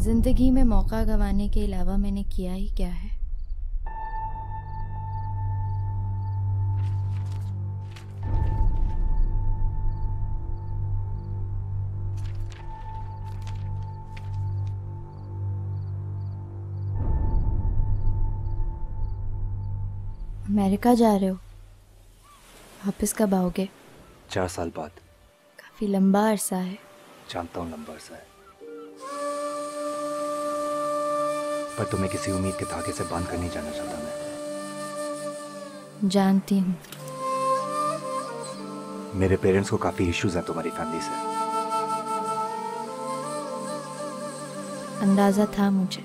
जिंदगी में मौका गंवाने के अलावा मैंने किया ही क्या है। अमेरिका जा रहे हो? वापस कब आओगे? 4 साल बाद। काफी लंबा अरसा है। जानता हूँ लंबा अरसा है, पर तुम्हें किसी उम्मीद के धागे से बांध कर नहीं जाना चाहता मैं। जानती हूँ। मेरे पेरेंट्स को काफी इश्यूज हैं तुम्हारी फैमिली से। अंदाजा था मुझे।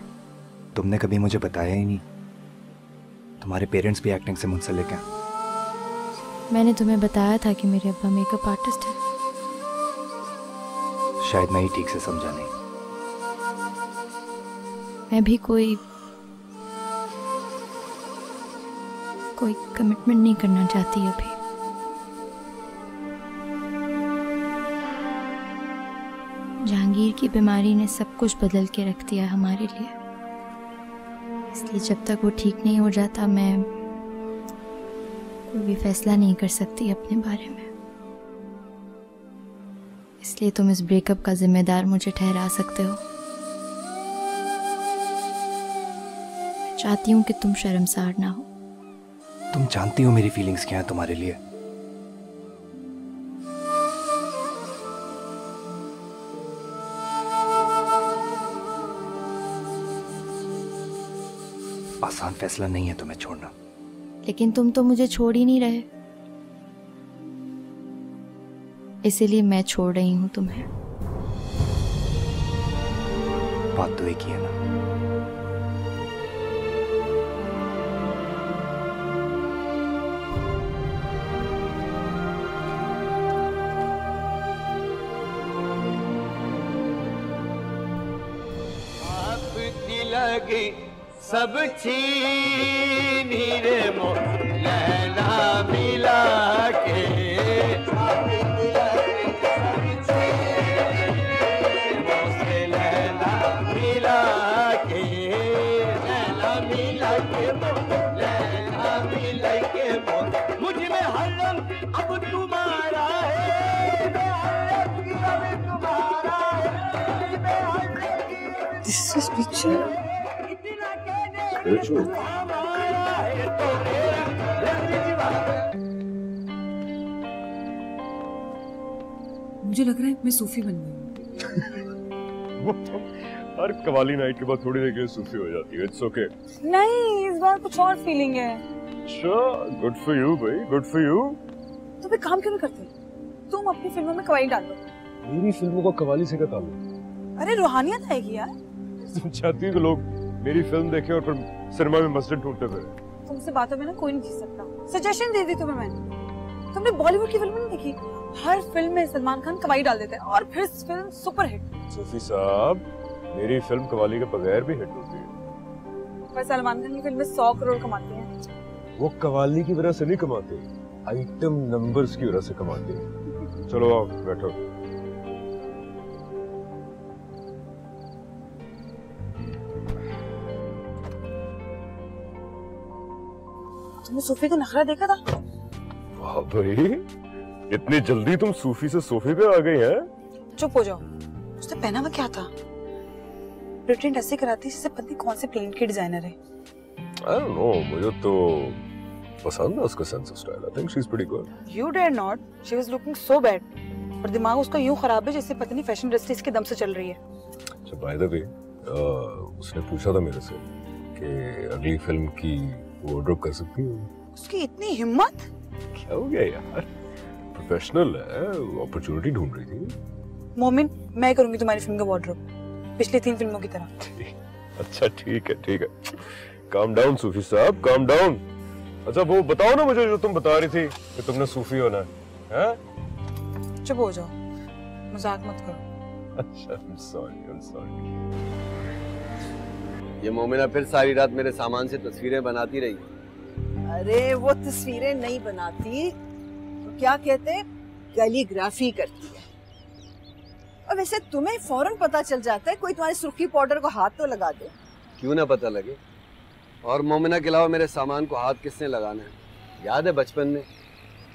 तुमने कभी मुझे बताया ही नहीं। तुम्हारे पेरेंट्स भी एक्टिंग से मुंसलिक हैं। मैंने तुम्हें बताया था कि मेरे अब्बा मेकअप आर्टिस्ट हैं। शायद मैं ही ठीक से समझा नहीं। मैं भी कोई कमिटमेंट नहीं करना चाहती अभी। जहांगीर की बीमारी ने सब कुछ बदल के रख दिया हमारे लिए, इसलिए जब तक वो ठीक नहीं हो जाता मैं कोई भी फैसला नहीं कर सकती अपने बारे में। इसलिए तुम इस ब्रेकअप का जिम्मेदार मुझे ठहरा सकते हो। चाहती हूँ कि तुम शर्मसार ना हो। तुम जानती हो मेरी फीलिंग्स क्या है तुम्हारे लिए। आसान फैसला नहीं है तुम्हें छोड़ना। लेकिन तुम तो मुझे छोड़ ही नहीं रहे, इसीलिए मैं छोड़ रही हूँ तुम्हें। बात तो एक ही है ना। लगी सब छीनी रे मो लैला मिला के, लैला मिला के, लैला मिला के, लैला मिला के, मुझ में हर रंग अब तुम्हारा है, अब तुम्हारा है। This is spiritual. मुझे लग रहा है मैं सूफी बन गई हूँ। हर कवाली नाइट के बाद थोड़ी देर के लिए सूफी हो जाती है। It's okay. नहीं, इस बार कुछ और फीलिंग है। Sure, good for you भाई, good for you। तुम एक काम क्यों नहीं करते? तुम अपनी फिल्मों में कवाली डाल दो। मेरी फिल्मों को कवाली से क्या ताल्लुक? अरे रूहानियत आएगी यार। तुम चाहती हो कि लोग मेरी फिल्म देखें और फिर सिनेमा में मस्जिद ढूंढते फिरें? तुमसे बातों में ना कोई नहीं जीत सकता। सजेशन दे दी तुम्हें मैंने। तुमने बॉलीवुड की फिल्म नहीं देखी? हर फिल्म में सलमान खान कवाली डाल देते हैं और फिर फिल्म सुपर हिट। सूफी साहब, मेरी फिल्म कवाली के बगैर भी हिट होती है। पर सलमान खान की फिल्में 100 करोड़ कमाती हैं। वो कवाली की वजह से नहीं कमाते, आइटम नंबर्स की वजह से कमाते हैं। चलो आओ बैठो। तुमने सूफी का नखरा देखा था? वाह भाई, इतनी जल्दी तुम सूफी से सोफे पे आ गई हैं? चुप हो जाओ। उसने पहना हुआ क्या था? प्रिटेंड ऐसे कराती जैसे पता नहीं कौन से प्लेन के डिजाइनर है। I don't know, मुझे तो पसंद है उसका sense of style. I think she's pretty good. You dare not. She was looking so bad. और दिमाग उसका यूं खराब है जैसे पता नहीं फैशन इंडस्ट्री इसके दम से चल रही है। अच्छा, by the way, उसने पूछा था मेरे से कि अगली फिल्म की वार्डरोब कर सकती हूँ। उसकी इतनी हिम्मत? क्या हो गया यार, प्रोफेशनल है, अपॉर्चुनिटी ढूंढ रही थी। मोमिन, मैं करूंगी तुम्हारी फिल्म का वार्डरोब, पिछली 3 फिल्मों की तरह। अच्छा ठीक है। काम डाउन सूफी साहब, काम डाउन। अच्छा वो बताओ ना मुझे जो तुम बता रही थी कि तुमने सूफी होना है? चुप हो जाओ, मजाक मत करो। अच्छा, I'm sorry। ये मोमिना फिर सारी रात मेरे सामान से तस्वीरें बनाती रही। अरे वो तस्वीरें नहीं बनाती, तो क्या कहते, कैलीग्राफी करती है। और वैसे तुम्हें फौरन पता चल जाता है, कोई तुम्हारे सुर्खी पाउडर को हाथ तो लगा दे। क्यों ना पता लगे। और मोमिना के अलावा मेरे सामान को हाथ किसने लगाना है? याद है बचपन में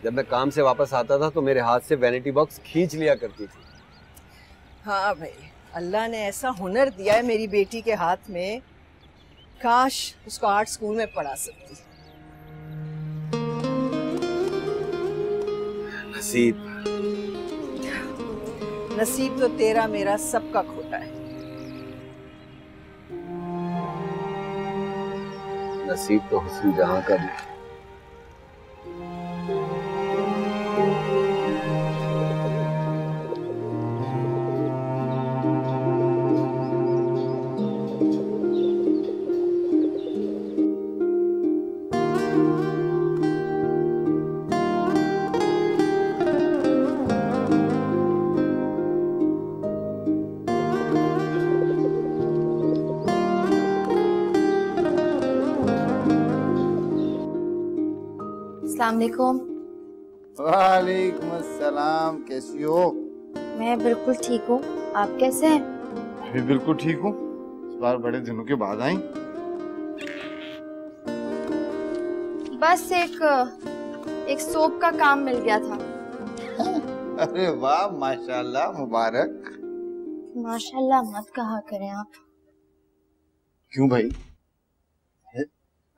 जब मैं काम से वापस आता था तो मेरे हाथ से वैनिटी बॉक्स खींच लिया करती थी। हाँ भाई, अल्लाह ने ऐसा हुनर दिया है मेरी बेटी के हाथ में, काश उसको आर्ट स्कूल में पढ़ा सकती। नसीब नसीब तो तेरा मेरा सबका खोटा है। नसीब तो हुस्न जहां का भी। अस्सलामुअलैकुम। वालेकुम अस्सलाम, कैसी हो? मैं बिल्कुल ठीक हूँ, आप कैसे हैं? मैं भी बिल्कुल ठीक हूँ। इस बार बड़े दिनों के बाद आई। बस एक सोप का काम मिल गया था। अरे वाह, माशाल्लाह, मुबारक। माशाल्लाह मत कहा करें आप। क्यों भाई?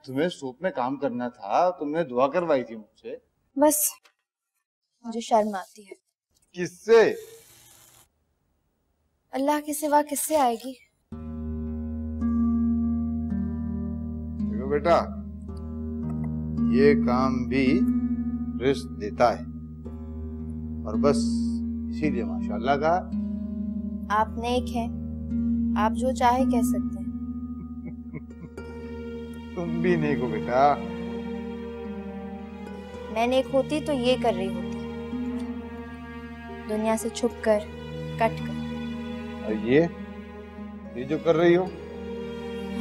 तुम्हें शॉप में काम करना था, तुमने दुआ करवाई थी मुझसे। बस मुझे शर्म आती है। किससे? अल्लाह के सिवा किससे आएगी? देखो बेटा, ये काम भी रिस्क देता है, और बस इसीलिए माशाल्लाह कहा। आप नेक हैं, आप जो चाहे कह सकते हैं। तुम भी नेक हो बेटा। मैं नेक होती तो ये कर रही होती, दुनिया से छुप कर, कट कर। और ये जो कर रही हो?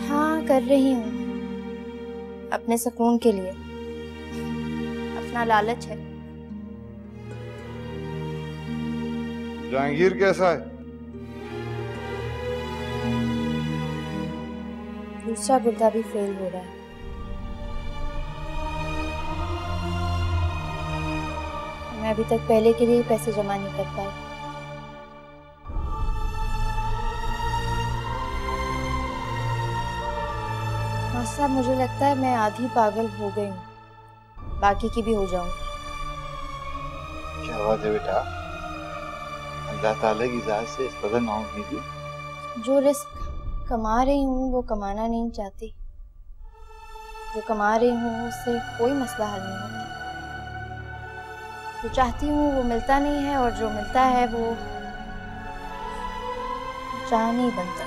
हाँ कर रही हूँ, अपने सुकून के लिए। अपना लालच है। जहांगीर कैसा है? दूसरा गुर्दा भी फेल हो रहा है। मैं अभी तक पहले के लिए पैसे जमा नहीं कर पाई। साहब मुझे लगता है मैं आधी पागल हो गई हूँ, बाकी की भी हो जाऊंगी। क्या बात है बेटा, अल्लाह ताला की जात से इस कदर नाउम्मीदी। जो रिस्क कमा रही हूँ वो कमाना नहीं चाहती, जो कमा रही हूँ उससे कोई मसला हल नहीं होता। जो चाहती हूँ वो मिलता नहीं है, और जो मिलता है वो चाह नहीं बनता।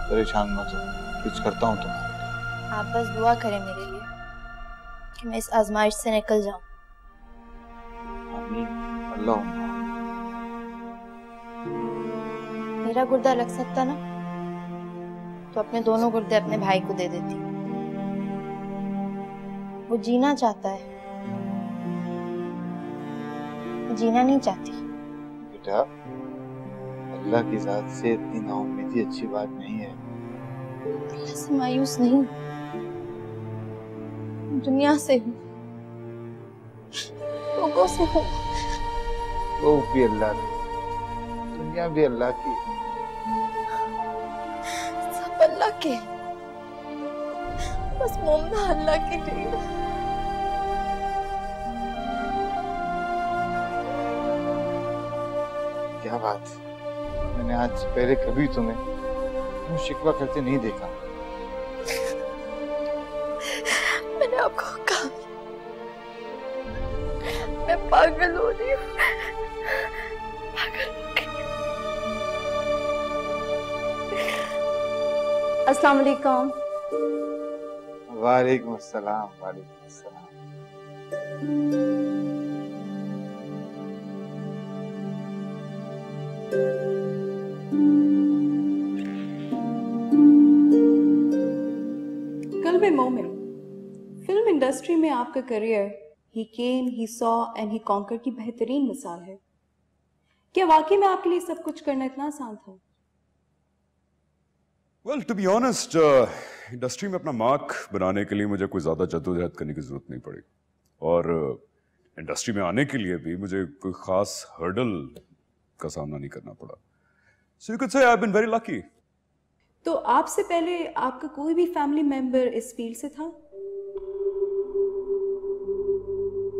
परेशान मत हो, कुछ करता हूँ तुम्हारे। आप बस दुआ करें मेरे लिए कि मैं इस आजमाइश से निकल जाऊं। आमीन, अल्लाह। मेरा गुर्दा लग सकता ना, तो अपने दोनों गुर्दे अपने भाई को दे देती। वो जीना चाहता है, जीना नहीं चाहती। बेटा, अल्लाह की जात से इतनी नाउम्मीदी अच्छी बात नहीं है। अल्लाह से मायूस नहीं, दुनिया से हूँ, लोगों से हूँ। वो भी अल्लाह की, दुनिया भी अल्लाह की। सब अल्लाह के, बस मोमना अल्लाह की नहीं। क्या बात, मैंने आज से पहले कभी तुम्हें यूं शिकवा करते नहीं देखा। मैंने आपको कहा मैं पागल हो रही हूँ, पागल हो गई। अस्सलाम वालेकुम। वालेकुम अस्सलाम, वालेकुम अस्सलाम। कल्ब मोमिन, फिल्म इंडस्ट्री में आपका career he came, he saw and he conquer की बेहतरीन मिसाल है। क्या वाकई में आपके लिए सब कुछ करना इतना आसान था? Well, to be honest, industry में अपना मार्क बनाने के लिए मुझे कोई ज़्यादा जद्दोजहद करने की ज़रूरत नहीं पड़ी, और इंडस्ट्री में आने के लिए भी मुझे कोई ख़ास हर्डल का सामना नहीं करना पड़ा। So you could say I've been very lucky. तो आपसे पहले आपका कोई भी फैमिली मेंबर इस फील्ड से था?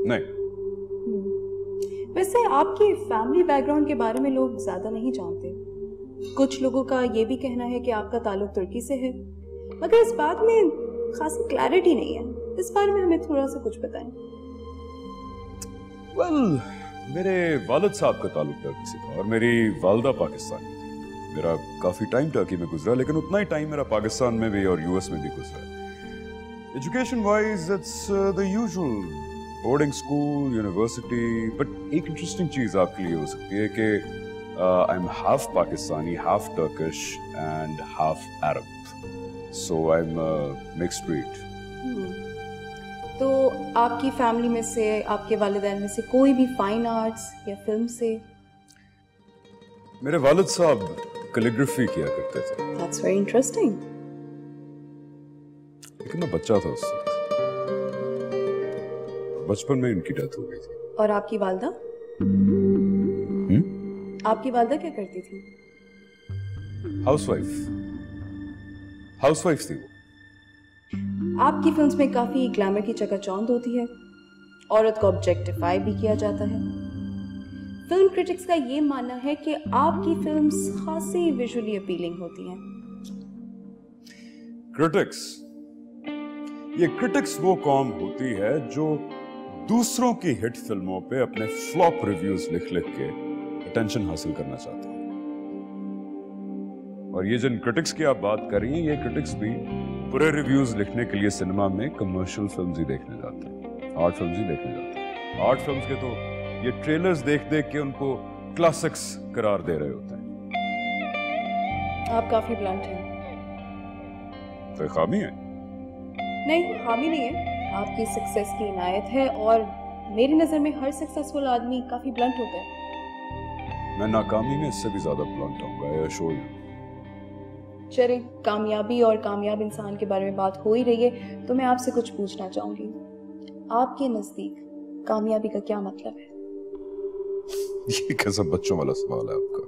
नहीं। वैसे आपके फैमिली बैकग्राउंड के बारे में लोग ज़्यादा नहीं जानते। कुछ लोगों का ये भी कहना है कि आपका ताल्लुक तुर्की से है, मगर इस बात में खासी क्लैरिटी नहीं है। इस बारे में हमें थोड़ा सा कुछ बताएं। Well, मेरे वालिद साहब का ताल्लुक टर्की से था और मेरी वालदा पाकिस्तानी थी। मेरा काफ़ी टाइम टर्की में गुजरा, लेकिन उतना ही टाइम मेरा पाकिस्तान में भी और यूएस में भी गुजरा। Education wise it's the usual, boarding school, university. But एक इंटरेस्टिंग चीज़ आपके लिए हो सकती है कि I am half Pakistani, half Turkish and half Arab, so I am mixed breed. तो आपकी फैमिली में से, आपके वालिदैन में से कोई भी फाइन आर्ट्स या फिल्म से? मेरे वालिद साहब कैलीग्राफी किया करते थे। That's very interesting. लेकिन मैं बच्चा था उस वक्त, बचपन में इनकी डेथ हो गई थी। और आपकी वालदा? आपकी वालदा क्या करती थी? हाउसवाइफ थी वो। आपकी फिल्म्स में काफी ग्लैमर की चकाचौंध होती है, औरत को ऑब्जेक्टिफाई भी किया जाता है। फिल्म क्रिटिक्स का ये मानना है कि आपकी फिल्म्स खासी विजुअली अपीलिंग होती हैं। ये क्रिटिक्स वो कौम होती है जो दूसरों की हिट फिल्मों पे अपने फ्लॉप रिव्यूज लिख लिख के अटेंशन हासिल करना चाहते हैं। और ये जिन क्रिटिक्स की आप बात कर रही हैं, ये क्रिटिक्स भी पूरे रिव्यूज लिखने के लिए सिनेमा में कमर्शियल फिल्म्स ही देखने जाते हैं, आर्ट फिल्म्स ही देखने जाते हैं। आर्ट फिल्म्स के तो ये ट्रेलर्स देख देख के उनको क्लासिक्स करार दे रहे होते हैं। आप काफी ब्लंट हैं। तो खामी है? नहीं, खामी नहीं है, आपकी सक्सेस की इनायत है, और मेरी नजर में हर सक्सेसफुल आदमी काफी ब्लंट होता है। मैं नाकामी में इससे भी ज्यादा ब्लंट होऊंगा, आई अश्योर यू। चले, कामयाबी और कामयाब इंसान के बारे में बात हो ही रही है, तो मैं आपसे कुछ पूछना चाहूंगी। आपके नजदीक कामयाबी का क्या मतलब है? ये कैसा बच्चों वाला सवाल है आपका?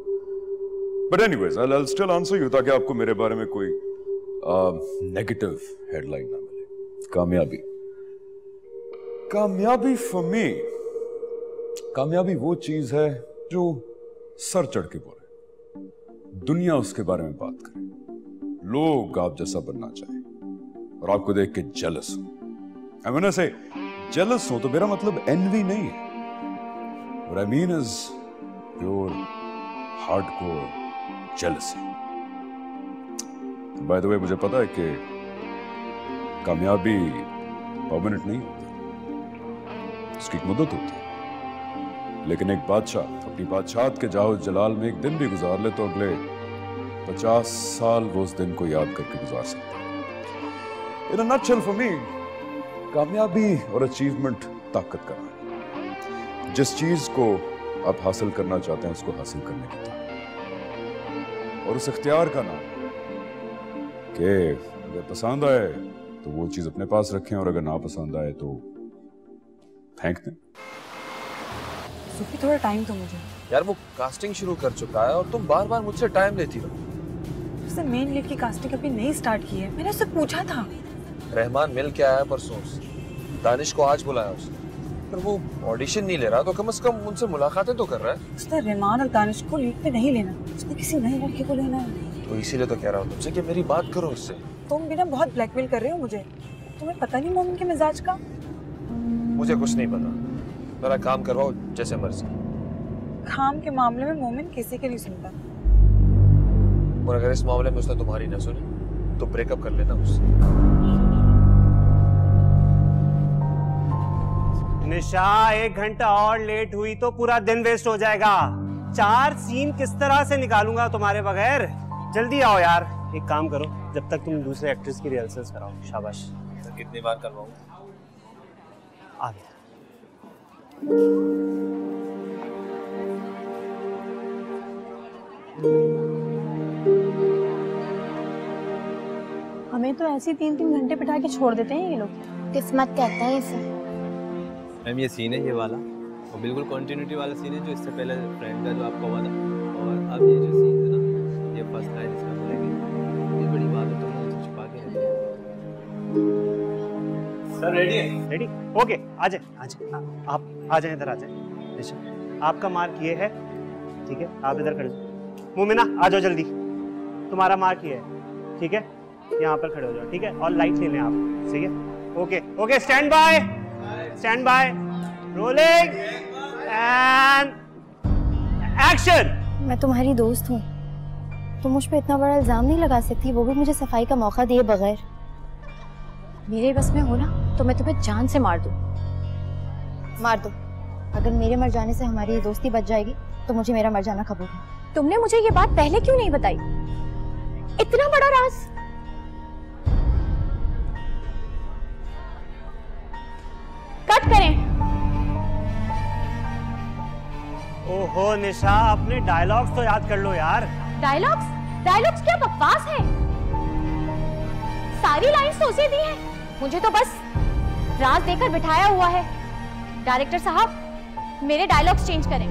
But anyways, I will still answer you, ताकि आपको मेरे बारे में कोई नेगेटिव हेडलाइन ना मिले। कामयाबी फॉर मी, कामयाबी वो चीज है जो सर चढ़ के बोले, दुनिया उसके बारे में बात करे, लोग आप जैसा बनना चाहें और आपको देख के जेलस हो। आई मीन से जेलस हो तो मेरा मतलब एनवी नहीं है। What I mean is pure hardcore jealousy. By the way, मुझे पता है कि कामयाबी परमानेंट नहीं होती, उसकी एक मुद्दत होती है। लेकिन एक बादशाह अपनी बादशाहत के जाहो जलाल में एक दिन भी गुजार ले तो अगले 50 साल वो उस दिन को याद करके गुजार सकता है। In a nutshell for me, कामयाबी और अचीवमेंट ताकत का नाम है। जिस चीज को आप हासिल करना चाहते हैं उसको हासिल करने की ताकत, और उस इख्तियार का नाम है कि अगर पसंद आए तो वो चीज अपने पास रखें, और अगर ना पसंद आए तो फेंक दें। सूफी, थोड़ा टाइम दो मुझे। यार वो कास्टिंग शुरू कर चुका है और तुम बार बार मुझसे टाइम लेती हो। उसने मेन लीड की कास्टिंग अभी नहीं स्टार्ट की है, मैंने उससे पूछा था। रहमान मिल के आया परसों, दानिश को आज बुलाया उसने, पर वो ऑडिशन नहीं ले रहा, तो कम से कम उनसे मुलाकातें तो कर रहा है। उसने रहमान और दानिश को लीड पे नहीं लेना, उसने किसी नए लड़के को लेना है। तो इसीलिए तो कह रहा हूँ तुमसे कि मेरी बात करो उससे। तुम भी ना बहुत ब्लैकमेल कर रहे हो मुझे, तुम्हें पता नहीं मोमिन के मिजाज का। मुझे कुछ नहीं पता, मेरा काम करवाओ जैसे मर्जी। काम के मामले में मोमिन किसी के नहीं सुनता, और अगर इस मामले में उसने तुम्हारी ना सुनी तो ब्रेकअप कर लेना उससे। निशा, 1 घंटा और लेट हुई तो पूरा दिन वेस्ट हो जाएगा। 4 सीन किस तरह से निकालूंगा तुम्हारे बगैर? जल्दी आओ यार। एक काम करो, जब तक तुम दूसरे एक्ट्रेस की रिहर्सल्स कराओ। शाबाश। तो कितनी बार करवाऊं? आ गया। हमें तो ऐसे 3-3 घंटे बिठा के छोड़ देते हैं ये लोग। किस्मत कहते हैं इसे। मैम ये सीन है ये वाला, और बिल्कुल कंटिन्यूटी वाला सीन है जो इससे पहले फ्रेंड का जो आपका हुआ था, और अब ये जो सीन है ना, ये फर्स्ट लाइन इसमें बोलेगी, ये बड़ी बात है, तुमने मुझे छुपा के रख दिया। सर रेडी है? रेडी? ओके, आ जाए आप आ जाए, इधर आ जाए। आपका मार्क ये है, ठीक है, आप इधर खड़े हो। मोमिना आ जाओ जल्दी, तुम्हारा मार्क ये है, ठीक है, यहाँ पर खड़े हो जाओ, ठीक है, और लाइट ले लें आप, ठीक है। Okay okay, stand by, rolling and action. मैं तुम्हारी दोस्त हूँ, तुम मुझ पे इतना बड़ा इल्जाम नहीं लगा सकती, वो भी मुझे सफाई का मौका दिए बगैर। मेरे बस में हो ना तो मैं तुम्हें जान से मार दूँ। मार दो, अगर मेरे मर जाने से हमारी ये दोस्ती बच जाएगी तो मुझे मेरा मर जाना कबूल है। तुमने मुझे ये बात पहले क्यों नहीं बताई? इतना बड़ा राज। कट करें। ओहो निशा, अपने डायलॉग्स तो याद कर लो यार। डायलॉग्स क्या बकवास है? सारी लाइंस तो उसे दी है, मुझे तो बस राज देकर बिठाया हुआ है। डायरेक्टर साहब, मेरे डायलॉग्स चेंज करें।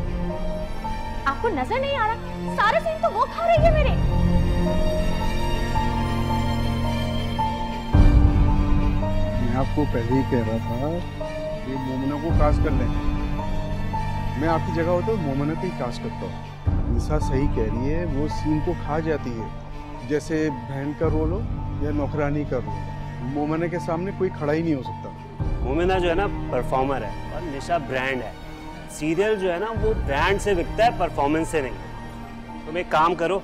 आपको नजर नहीं आ रहा? सारे सीन तो वो खा रही है मेरे। मैं आपको पहले ही कह रहा था कि मोमिना को कास्ट कर लें। मैं आपकी जगह होता तो मोमिना को ही कास्ट करता हूँ। निशा सही कह रही है, वो सीन को खा जाती है, जैसे बहन का रोल हो या नौकरानी का रोल। मोमिना के सामने कोई खड़ा ही नहीं हो सकता। मोमिना जो है ना परफॉर्मर है और निशा ब्रांड है। सीरियल जो है ना वो ब्रांड से बिकता है, परफॉर्मेंस से नहीं। तुम एक काम करो,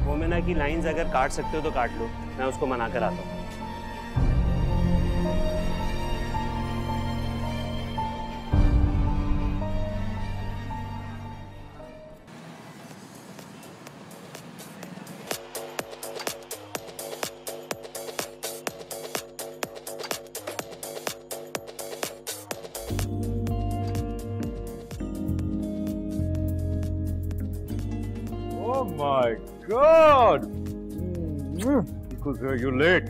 मोमिना की लाइंस अगर काट सकते हो तो काट लो, मैं उसको मना कर आता हूँ। Oh my God! Because you're late.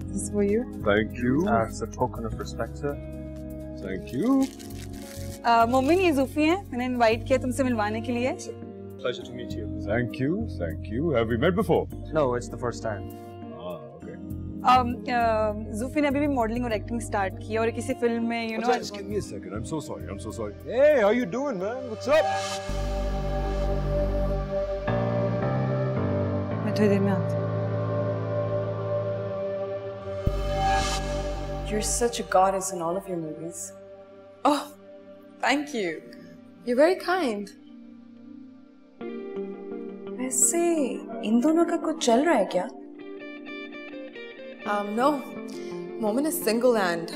This is for you. Thank you. As a token of respect, sir. Thank you. मोमिन, ये ज़ूफी हैं, मैंने इनवाइट किया तुमसे मिलवाने के लिए। Pleasure to meet you. Thank you. Thank you. Have we met before? No, it's the first time. Okay. ज़ूफी ने अभी भी मॉडलिंग और एक्टिंग स्टार्ट की और किसी फिल्म में, you know. Just give me a second. I'm so sorry. I'm so sorry. Hey, how you doing, man? What's up? मैं थोड़ी देर में आती हूँ। You're such a goddess in all of your movies. Oh, thank you. You're very kind. वैसे इन दोनों का कुछ चल रहा है क्या? No. Momin is single and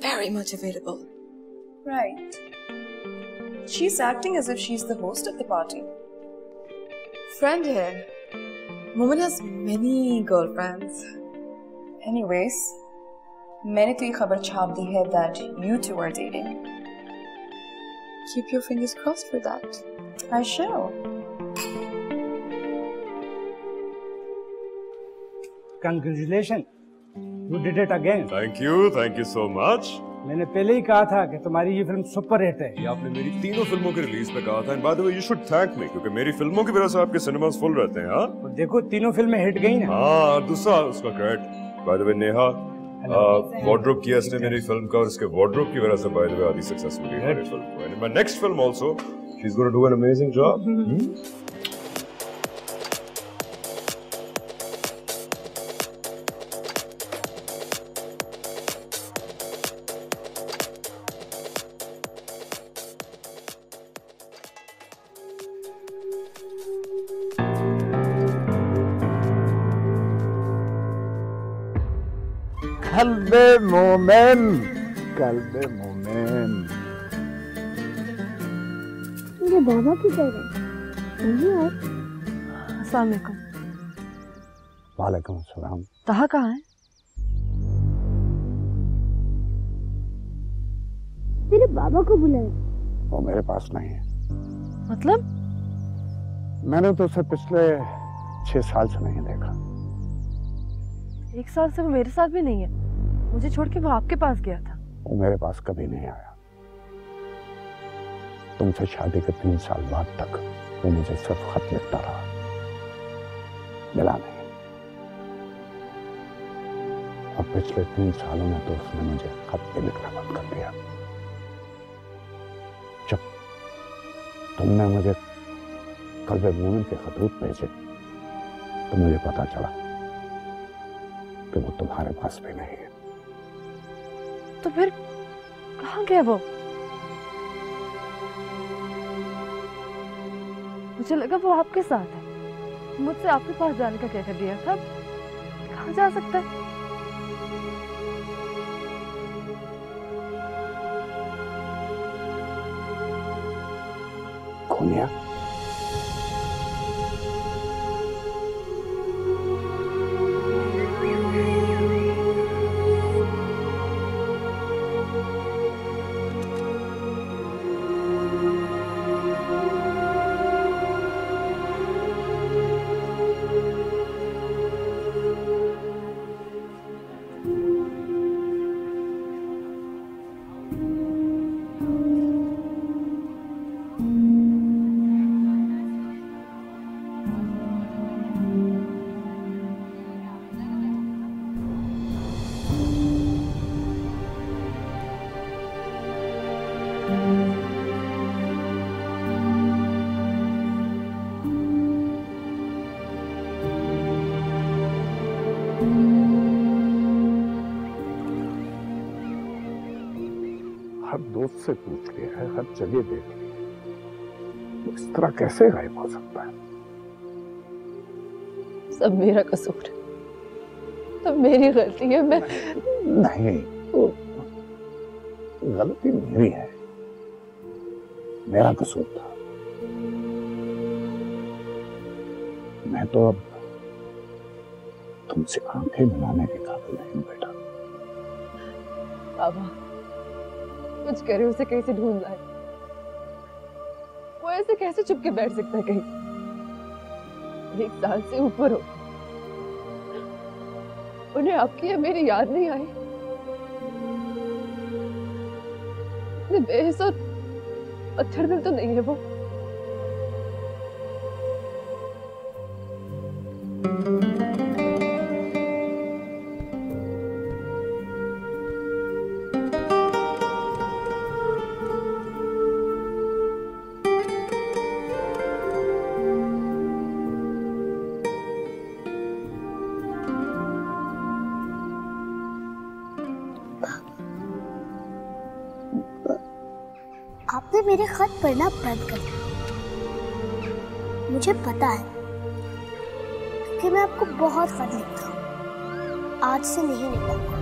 very much available. Right. She's acting as if she's the host of the party. Friend here. Momin has many girlfriends. Anyways, मैंने तो ये खबर छाप दी है that you two are dating. Keep your fingers crossed for that. I shall. Congratulations. You did it again. Thank you so much. मैंने पहले ही कहा था कि तुम्हारी ये फिल्म सुपर हिट है। ये आपने मेरी तीनों फिल्मों के रिलीज पे कहा था। And by the way, you should thank me क्योंकि मेरी फिल्मों की वजह से आपके सिनेमास फुल रहते हैं। हाँ? देखो तीनों फिल्में हिट गई ना। हाँ, दूसरा उसका credit. By the way, Neha wardrobe किया इसने मेरी फिल्म का और इसके वार्डरोब की वजह से by the way आदि सक्सेसफुल हुई मेरी फिल्म को। And in my next film also, she's going to do an amazing job. Kalbe Momen, Kalbe Momen. मेरे बाबा की कह रहे हैं। अस्सलाम वालेकुम। वालेकुम अस्सलाम। तहा कहाँ है? बाबा को बुलाए? वो मेरे पास नहीं है। मतलब? मैंने तो उसे पिछले 6 साल से नहीं देखा। 1 साल से वो मेरे साथ भी नहीं है। मुझे छोड़ के वो आपके पास गया था। वो मेरे पास कभी नहीं आया। तुमसे शादी के 3 साल बाद तक वो मुझे सिर्फ खत लिखता रहा, मिला नहीं। और पिछले 3 सालों में तो उसने मुझे खत भी लिखना बंद कर दिया। जब तुमने मुझे कल मोमिन के खतूत भेजे तो मुझे पता चला कि वो तुम्हारे पास भी नहीं है। तो फिर कहाँ गया वो? मुझे लगा वो आपके साथ है। मुझसे आपके पास जाने का क्या कर दिया था? कहाँ जा सकता है? खोनिया, हर दोस्त से पूछ लिया है, हर जगह देख लिया, इस तरह कैसे गायब हो सकता है? सब मेरा कसूर है, सब मेरी गलती है। मैं नहीं, गलती मेरी है, मेरा कसूर था। मैं तो अब तुमसे आंखें मिलाने के काबिल नहीं हूं बेटा। बाबा कुछ करे, उसे कैसे ढूंढ लाए? वो ऐसे कैसे चुप के बैठ सकता है कहीं? 1 साल से ऊपर हो, उन्हें आपकी या मेरी याद नहीं आई? इतने बेहिस और पत्थर दिल तो नहीं है वो। आपने मेरे खत पढ़ना बंद कर दिया। मुझे पता है कि मैं आपको बहुत खत लिखता हूँ। आज से नहीं लिखूंगा।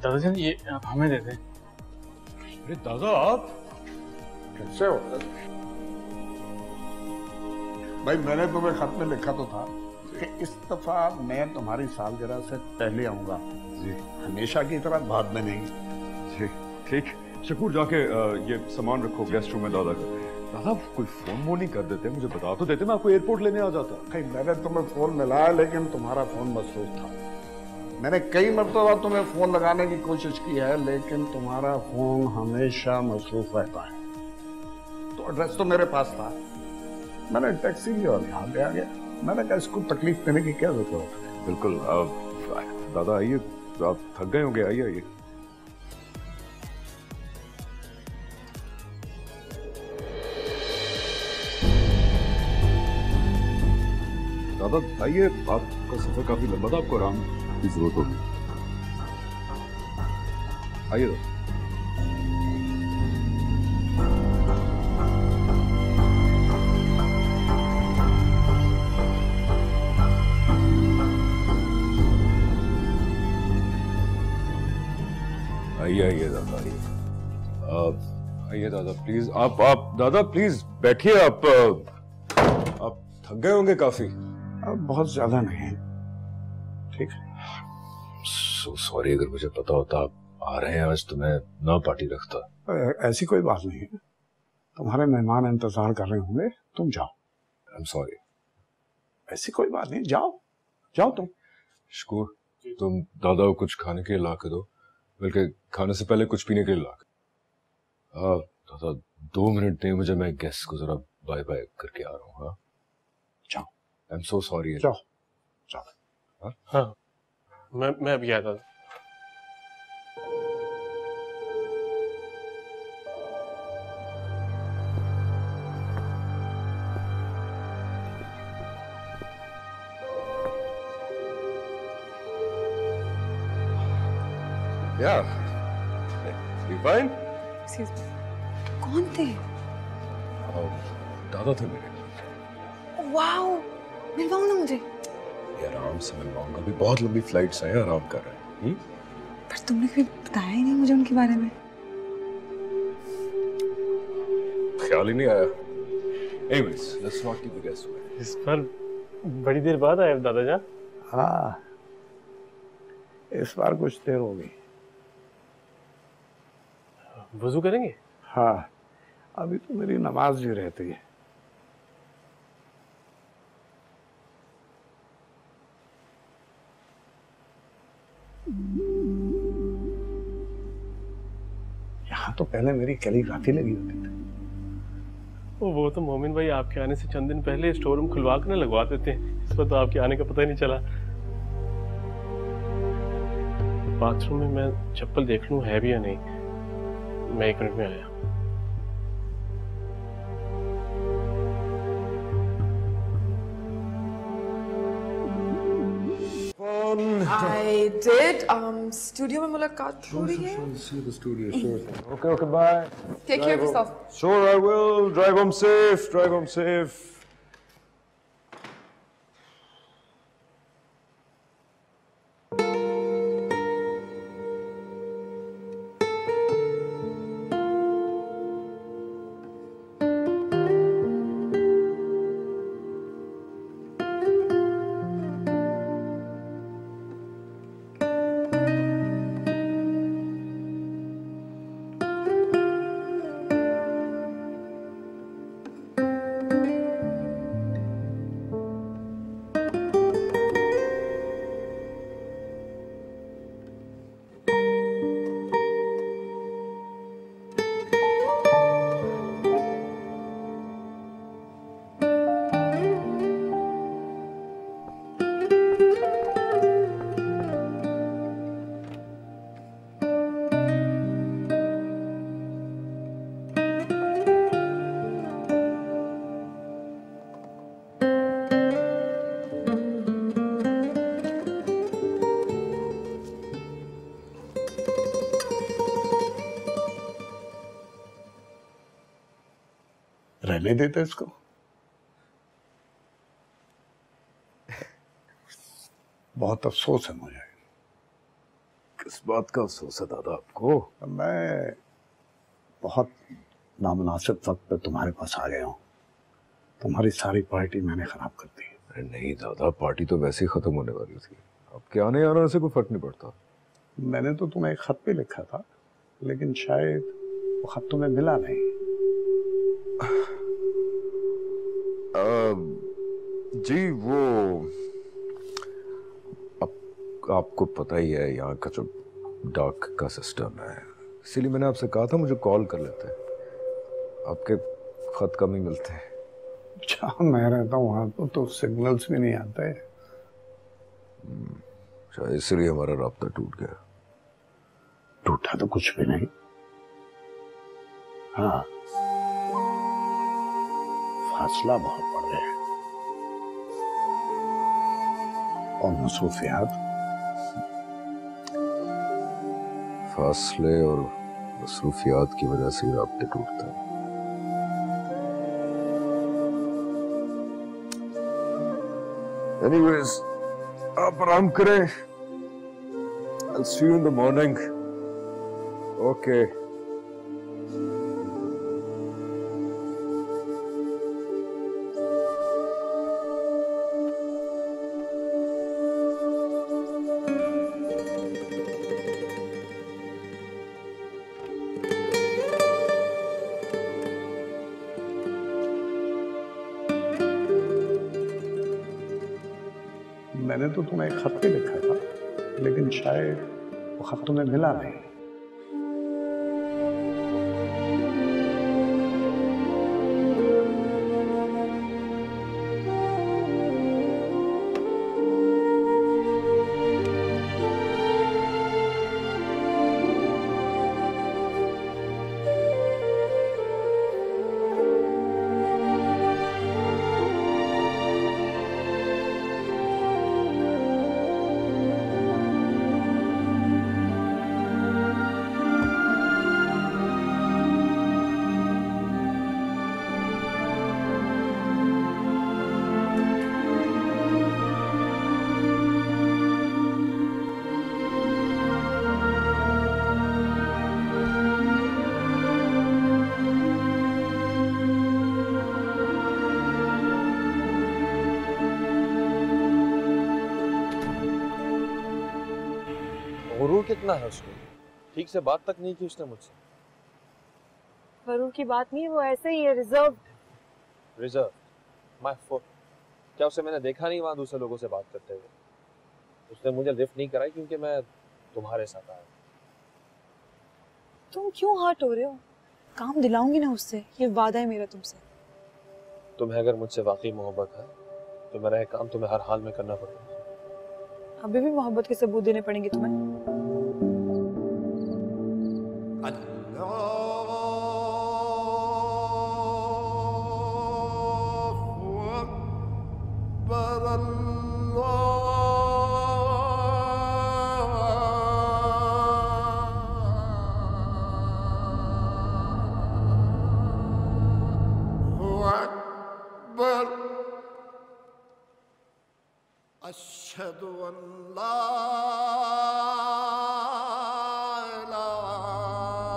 दादाजी ये आप हमें दे दें। अरे दादा आप कैसे हो? भाई मैंने तुम्हें खत में लिखा तो था कि इस दफा मैं तुम्हारी सालगिरह से पहले आऊंगा जी, हमेशा की तरह बाद में नहीं। जी ठीक। शकूर जाके ये सामान रखो गेस्ट रूम में दादा का। दादा कोई फोन वो नहीं कर देते, मुझे बता तो देते, मैं आपको एयरपोर्ट लेने आ जाता। कहीं मैंने तुम्हें फोन मिलाया लेकिन तुम्हारा फोन मसरूफ था। मैंने कई मरतबा तुम्हें फोन लगाने की कोशिश की है लेकिन तुम्हारा फोन हमेशा मसरूफ रहता है। तो एड्रेस तो मेरे पास था, मैंने टैक्सी ली और यहाँ पे आ गया। मैंने कहा इसको तकलीफ देने की क्या जरूरत है। बिल्कुल दादा आइए, आप थक गए होंगे, आइए आइए। दादा आइए, आपका सफर काफी लंबा था, आपको आराम की जरूरत होगी। आइए दादा। आइए दादा, आइए दादा प्लीज, आप दादा प्लीज बैठिए। आप थक गए होंगे काफी। बहुत ज्यादा नहीं, ठीक है। सो सॉरी, अगर मुझे पता होता आप आ रहे हैं आज तो मैं ना पार्टी रखता। ऐसी कोई बात नहीं है, तुम्हारे मेहमान इंतजार कर रहे होंगे, तुम जाओ। I am sorry. ऐसी कोई बात नहीं, जाओ जाओ तुम। शकूर, तुम दादा को कुछ खाने के लिए ला के दो, बल्कि खाने से पहले कुछ पीने के लिए ला के। दादा 2 मिनट दें मुझे, मैं गेस्ट को जरा बाय बाय करके आ रहा हूँ। हाँ जाओ। I am so sorry. जाओ जाओ। हाँ मैं अभी आता हूँ। Yeah. You fine? Excuse me. कौन थे? दादा थे मेरे। वाओ, मिलवाओ ना मुझे। ये आराम से मिलवाऊंगा, अभी बहुत लंबी फ्लाइट्स हैं, आराम कर रहे हैं। पर तुमने कभी बताया ही नहीं मुझे उनके बारे में। ख्याल ही नहीं आया। Anyways, let's not keep the guests waiting. इस बार बड़ी देर बाद आए दादा जान। हाँ, इस बार कुछ देर हो गई। वुज़ू करेंगे? हाँ, अभी तो मेरी नमाज भी रहती है। यहाँ तो पहले मेरी कैलीग्राफी लगी होती थी। वो तो मोमिन भाई आपके आने से चंद दिन पहले स्टोर रूम खुलवा कर लगवा देते हैं। इस पर तो आपके आने का पता ही नहीं चला। बाथरूम में मैं चप्पल देख लूं है भी या नहीं। मैं 1 मिनट में आया। I did. Studio में मुलाकात हो रही है? See the studio, sure. Okay, bye. Take care of yourself. Sure, I will. Drive home safe. Drive home safe. रहने देते इसको। बहुत अफसोस है मुझे। किस बात का अफसोस है दादा आपको? मैं बहुत नामुनासिब वक्त पे तुम्हारे पास आ गया हूँ। तुम्हारी सारी पार्टी मैंने खराब कर दी। अरे नहीं दादा, पार्टी तो वैसे ही खत्म होने वाली थी। आपके आने आने से कोई फर्क नहीं पड़ता। मैंने तो तुम्हें एक खत भी लिखा था, लेकिन शायद वो खत तुम्हें मिला नहीं। जी वो आपको पता ही है यहाँ का जो डाक का सिस्टम है, इसीलिए मैंने आपसे कहा था मुझे कॉल कर लेते। आपके खत कम ही मिलते हैं। जहाँ मैं रहता हूँ वहाँ तो सिग्नल्स भी नहीं आते। शायद इसलिए हमारा राब्ता टूट गया। टूटा तो कुछ भी नहीं। हाँ, फासला बहुत बढ़ गया है। और मसरूफियात। फासले और मसरूफियात की वजह से राब्ते टूटते हैं। Anyways, आप आराम करें। I'll see you in the morning. Okay. मैंने तो तुम्हें एक खत भी लिखा था, लेकिन शायद वो खत तुम्हें मिला नहीं। गुरूर कितना है उसको, ठीक से बात तक नहीं की उसने मुझसे। गुरूर की बात नहीं, वो ऐसे ही है, रिजर्व। रिजर्व? My foot. क्या उसे मैंने देखा नहीं वहां दूसरे लोगों से बात करते हुए? उसने मुझे लिफ्ट नहीं कराई क्योंकि मैं तुम्हारे साथ आया। तुम क्यों हर्ट हो रहे हो? काम दिलाऊंगी ना उससे, ये वादा है मेरा तुमसे। तुम्हें अगर मुझसे वाकई मोहब्बत है तो मेरा ये काम तुम्हें हर हाल में करना पड़ेगा। अभी भी मोहब्बत के सबूत देने पड़ेंगे तुम्हें। अशहदु अल्ला इलाहा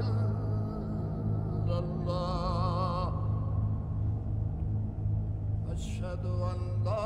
इल्लल्लाह, अशहदु अल्ला